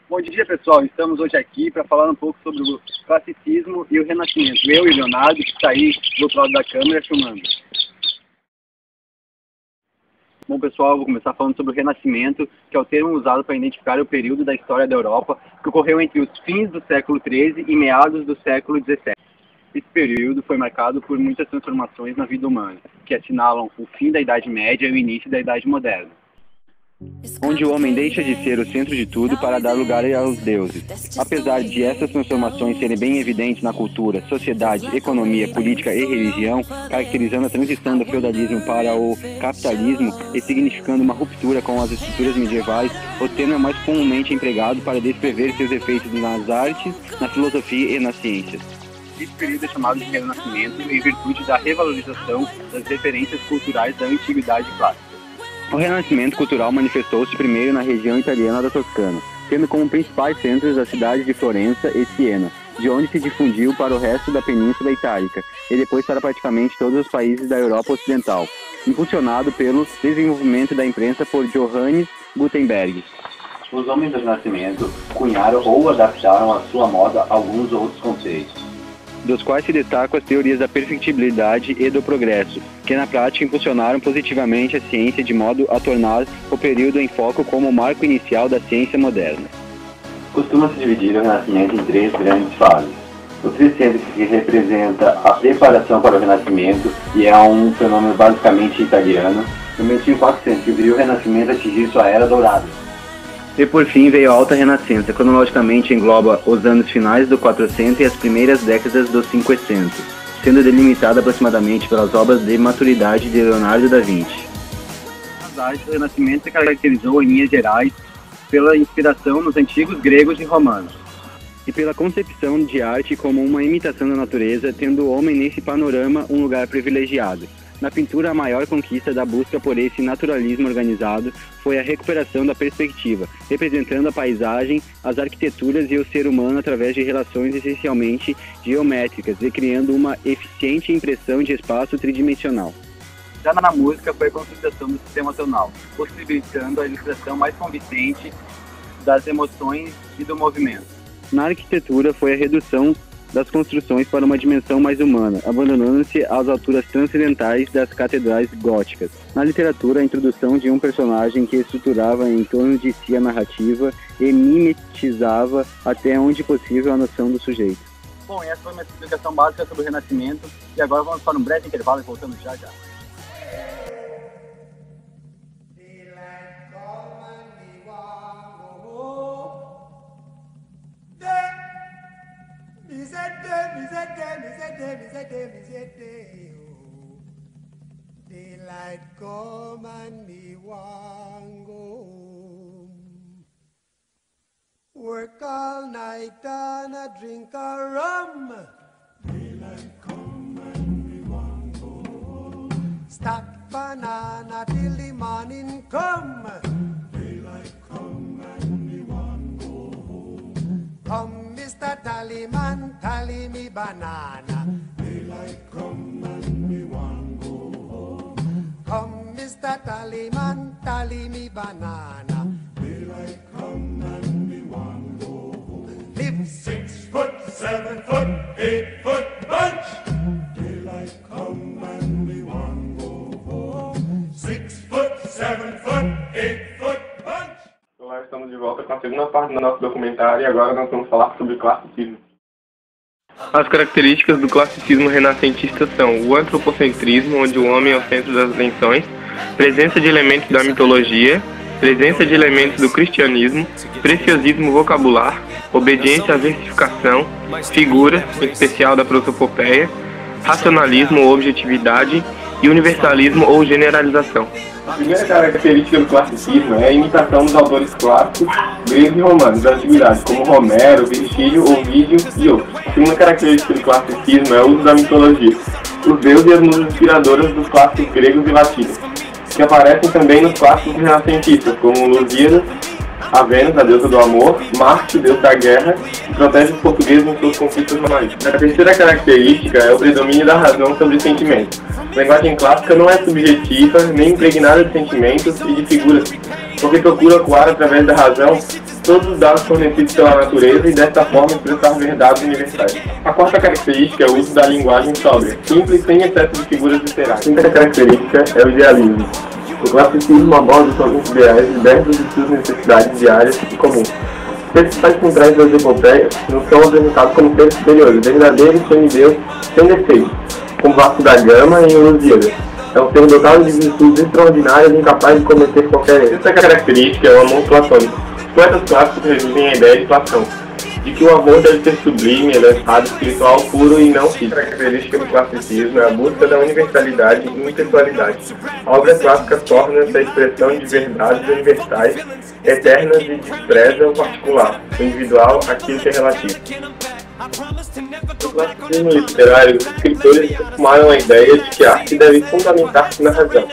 Bom dia, pessoal. Estamos hoje aqui para falar um pouco sobre o classicismo e o Renascimento. Eu e o Leonardo, que está aí do outro lado da câmera, filmando. Bom, pessoal, vou começar falando sobre o Renascimento, que é o termo usado para identificar o período da história da Europa que ocorreu entre os fins do século XIII e meados do século XVII. Esse período foi marcado por muitas transformações na vida humana, que assinalam o fim da Idade Média e o início da Idade Moderna, onde o homem deixa de ser o centro de tudo para dar lugar aos deuses. Apesar de essas transformações serem bem evidentes na cultura, sociedade, economia, política e religião, caracterizando a transição do feudalismo para o capitalismo e significando uma ruptura com as estruturas medievais, o termo é mais comumente empregado para descrever seus efeitos nas artes, na filosofia e nas ciências. Esse período é chamado de Renascimento em virtude da revalorização das referências culturais da antiguidade clássica. O Renascimento cultural manifestou-se primeiro na região italiana da Toscana, tendo como principais centros as cidades de Florença e Siena, de onde se difundiu para o resto da Península Itálica e depois para praticamente todos os países da Europa Ocidental, impulsionado pelo desenvolvimento da imprensa por Johannes Gutenberg. Os homens do Renascimento cunharam ou adaptaram à sua moda alguns outros conceitos, dos quais se destacam as teorias da perfectibilidade e do progresso, que na prática impulsionaram positivamente a ciência de modo a tornar o período em foco como o marco inicial da ciência moderna. Costuma-se dividir o Renascimento em três grandes fases. O Trecento, que representa a preparação para o Renascimento e é um fenômeno basicamente italiano. No 1400, que viu o Renascimento atingir sua era dourada. E por fim veio a Alta Renascença, cronologicamente engloba os anos finais do 400 e as primeiras décadas dos 500, sendo delimitada aproximadamente pelas obras de maturidade de Leonardo da Vinci. As artes do Renascimento se caracterizou em linhas gerais pela inspiração nos antigos gregos e romanos, e pela concepção de arte como uma imitação da natureza, tendo o homem nesse panorama um lugar privilegiado. Na pintura, a maior conquista da busca por esse naturalismo organizado foi a recuperação da perspectiva, representando a paisagem, as arquiteturas e o ser humano através de relações essencialmente geométricas e criando uma eficiente impressão de espaço tridimensional. Já na música foi a consolidação do sistema tonal, possibilitando a ilustração mais convincente das emoções e do movimento. Na arquitetura foi a redução das construções para uma dimensão mais humana, abandonando-se às alturas transcendentais das catedrais góticas. Na literatura, a introdução de um personagem que estruturava em torno de si a narrativa e mimetizava até onde possível a noção do sujeito. Bom, essa foi uma explicação básica sobre o Renascimento, e agora vamos para um breve intervalo e voltamos já já. Daylight come and me want go home. Work all night and a drink a rum. Daylight come and me want go home. Stack banana till the morning come. Daylight come and me want go home. Come, Mr. Tallyman, tally me banana. Daylight come and me want go home. Come, Mr. Tallyman, tally me banana. Daylight come and me want go home. Live 6 foot, 7 foot, 8 foot bunch. Daylight come and me want go home. 6 foot, 7 foot, 8 foot bunch. Olá, estamos de volta com a segunda parte do nosso documentário e agora nós vamos falar sobre classicismo. As características do classicismo renascentista são o antropocentrismo, onde o homem é o centro das atenções, presença de elementos da mitologia, presença de elementos do cristianismo, preciosismo vocabular, obediência à versificação, figuras, em especial da prosopopeia, racionalismo ou objetividade e universalismo ou generalização. A primeira característica do classicismo é a imitação dos autores clássicos, gregos e romanos da antiguidade, como Homero, Virgílio, Ovídio e outros. A segunda característica do classicismo é o uso da mitologia, os deuses e as musas inspiradoras dos clássicos gregos e latinos, que aparecem também nos clássicos renascentistas, como Lusíada, a Vênus, a deusa do amor, Marte, deus da guerra, que protege os portugueses em suas conquistas marítimas. A terceira característica é o predomínio da razão sobre os sentimentos. A linguagem clássica não é subjetiva, nem impregnada de sentimentos e de figuras, porque procura coar através da razão todos os dados fornecidos pela natureza e desta forma expressar verdades universais. A quarta característica é o uso da linguagem sóbria, simples, sem excesso de figuras literárias. A quinta característica é o idealismo. O classicismo aborda somente ideais diversos de suas necessidades diárias e comuns. Os principais centrais das epopeias não são apresentados como seres superiores, verdadeiros, semideus, sem defeitos, como Vasco da Gama e Lusíada. É um ser dotado de virtudes extraordinárias e incapaz de cometer qualquer erro. Essa característica é o amor platônico. Os poetas clássicos resumem a ideia de Platão, de que o amor deve ser sublime, elevado, espiritual, puro e não físico. A característica do classicismo é a busca da universalidade e impessoalidade. A obra clássica torna-se a expressão de verdades universais, eternas e despreza o particular, o individual, aquilo que é relativo. No classicismo literário, os escritores tomaram a ideia de que a arte deve fundamentar-se na razão,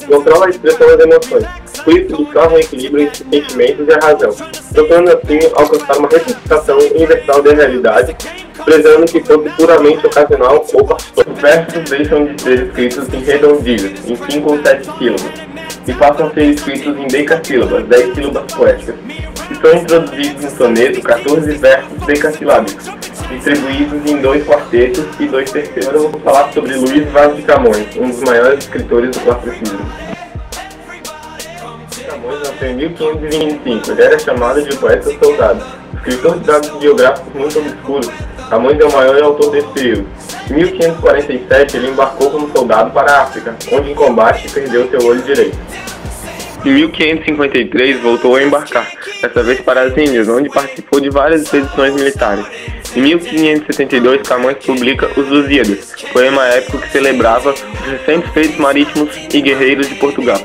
controla a expressão das emoções. Por isso, buscavam um equilíbrio entre os sentimentos e a razão, procurando assim alcançar uma representação universal da realidade, prezando que fosse puramente ocasional ou pastor. Os versos deixam de ser escritos em redondilhos, em 5 ou 7 sílabas, e passam a ser escritos em decassílabas, 10 sílabas poéticas, e são introduzidos no soneto 14 versos decassilábicos, distribuídos em 2 quartetos e 2 terceiros. Agora eu vou falar sobre Luís Vaz de Camões, um dos maiores escritores do classicismo. Camões nasceu em 1525, ele era chamado de poeta soldado. Escritor de dados biográficos muito obscuros, Camões é o maior autor desse período. Em 1547, ele embarcou como soldado para a África, onde em combate perdeu seu olho direito. Em 1553, voltou a embarcar, dessa vez para as Índias, onde participou de várias expedições militares. Em 1572, Camões publica Os Lusíadas, poema épico que celebrava os recentes feitos marítimos e guerreiros de Portugal.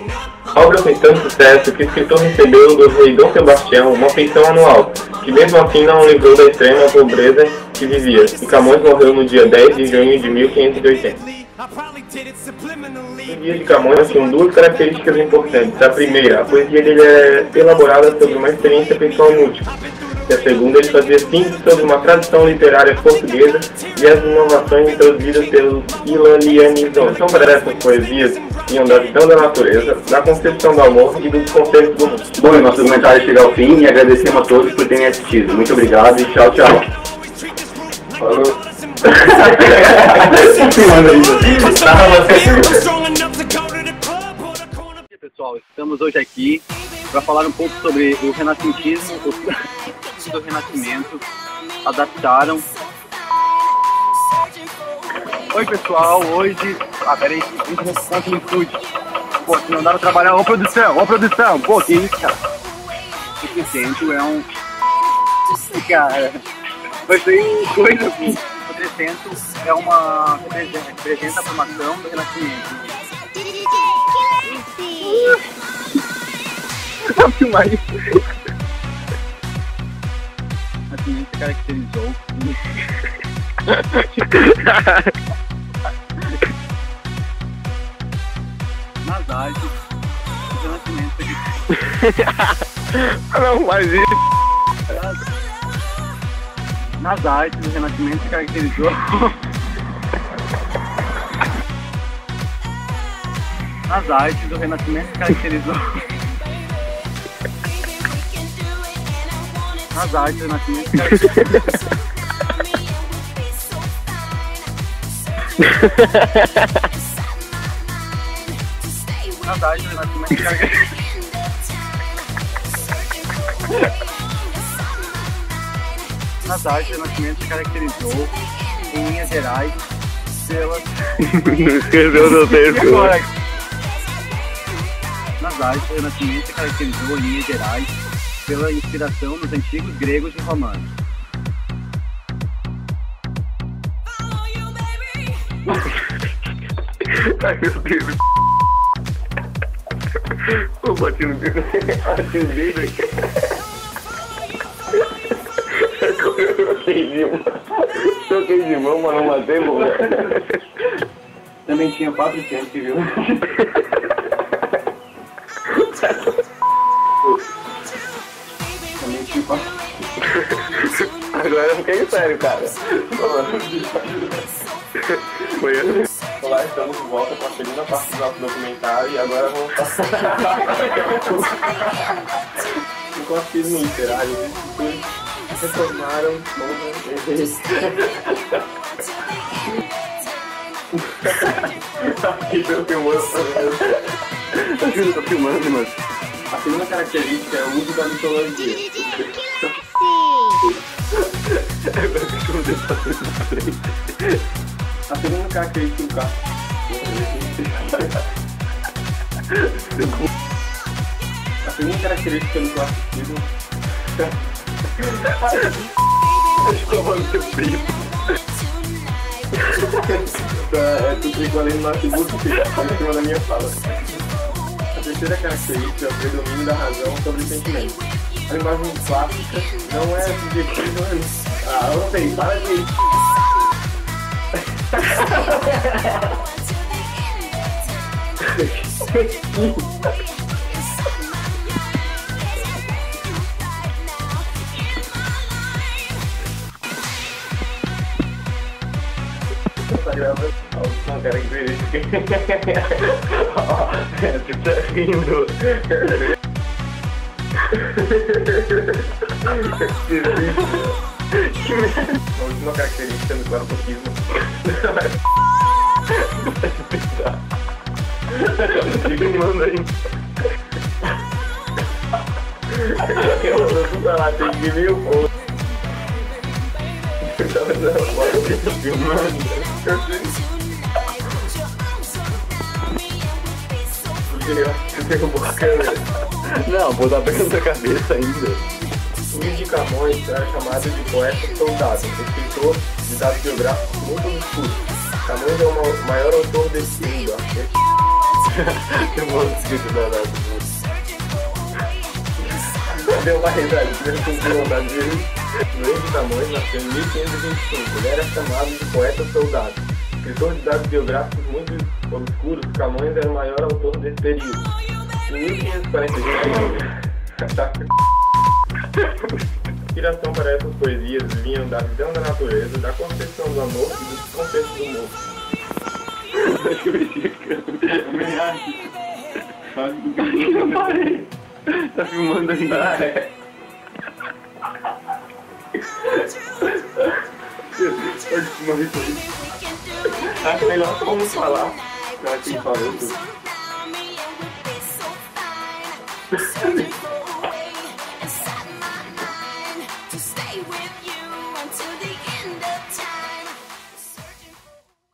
A obra fez tanto sucesso que o escritor recebeu do rei Dom Sebastião uma pensão anual, que mesmo assim não o livrou da extrema pobreza que vivia, e Camões morreu no dia 10 de junho de 1580. A poesia de Camões tinha 2 características importantes. A primeira, a poesia dele é elaborada sobre uma experiência pessoal múltipla. E a segunda, ele fazia síntese sobre uma tradição literária portuguesa e as inovações introduzidas pelos ilanianistas. São essas poesias tinham da visão da natureza, da concepção do amor e dos conceitos do mundo. Bom, nosso comentário chega ao fim e agradecemos a todos por terem assistido. Muito obrigado e tchau, tchau. Falou. Pessoal, estamos hoje aqui para falar um pouco sobre o renascentismo, os do Renascimento adaptaram. Oi pessoal, hoje... peraí, quanto no estúdio. Pô, se não dá pra trabalhar, ô produção, pô, que isso, cara. O Crescento é um... cara, vai ser coisa assim. O Crescento é uma... representa a formação do Renascimento. Vou filmar isso. O Renascimento se caracterizou nas artes do Renascimento. Não faz isso. Nas artes do Renascimento se caracterizou nas artes do Renascimento se caracterizou nas artes do Renascimento se caracterizou nas artes do Renascimento se caracterizou nas artes do Renascimento se caracterizou em linhas gerais pela... Esqueceu do texto. Nas artes do Renascimento se caracterizou em linhas gerais pela inspiração nos antigos gregos e romanos. Ai meu Deus. O batido dele aqui. Eu troquei de mão, mas não matei, pô. Também tinha 400, viu? Também tinha 400. Agora eu fiquei sério, cara. Foi assim. Olá, estamos de volta com a segunda parte do nosso documentário e agora vamos passar o classismo literário. Eles retornaram aqui tô filmando. Eu tô filmando, mano. A segunda característica é o uso da mitologia. A segunda característica do carro. A segunda característica do classicismo. Escovando seu primo. Tu clicou ali no notebook e fica em cima da minha fala. A terceira característica é o predomínio da razão sobre o sentimento. A linguagem clássica não é subjetiva. Ah, eu não sei, para de... Tá gravando? Não, cara, que verídico. Você tá rindo. A última característica do classicismo. Filmando aí. Eu vou falar, tem que ver o povo. Eu tava filmando. Você derrubou a câmera. Não, vou dar pegando na cabeça ainda. Luís de Camões era chamado de poeta soldado, escritor de dados biográficos muito obscuros. Camões é o maior autor desse mundo. Tem um monte escrito da data. Deu uma risada, tivemos com vontade dele. Luís de Camões nasceu em 1525. Ele era chamado de poeta soldado. Escritor de dados biográficos muito obscuros, Camões era o maior autor desse período. Em 1545, a inspiração para essas poesias vinham da visão da natureza, da concepção do amor e dos conceitos do mundo. Tá filmando ainda. Ah, é. Acho melhor como falar. Eu acho que falou tudo. To stay with you until the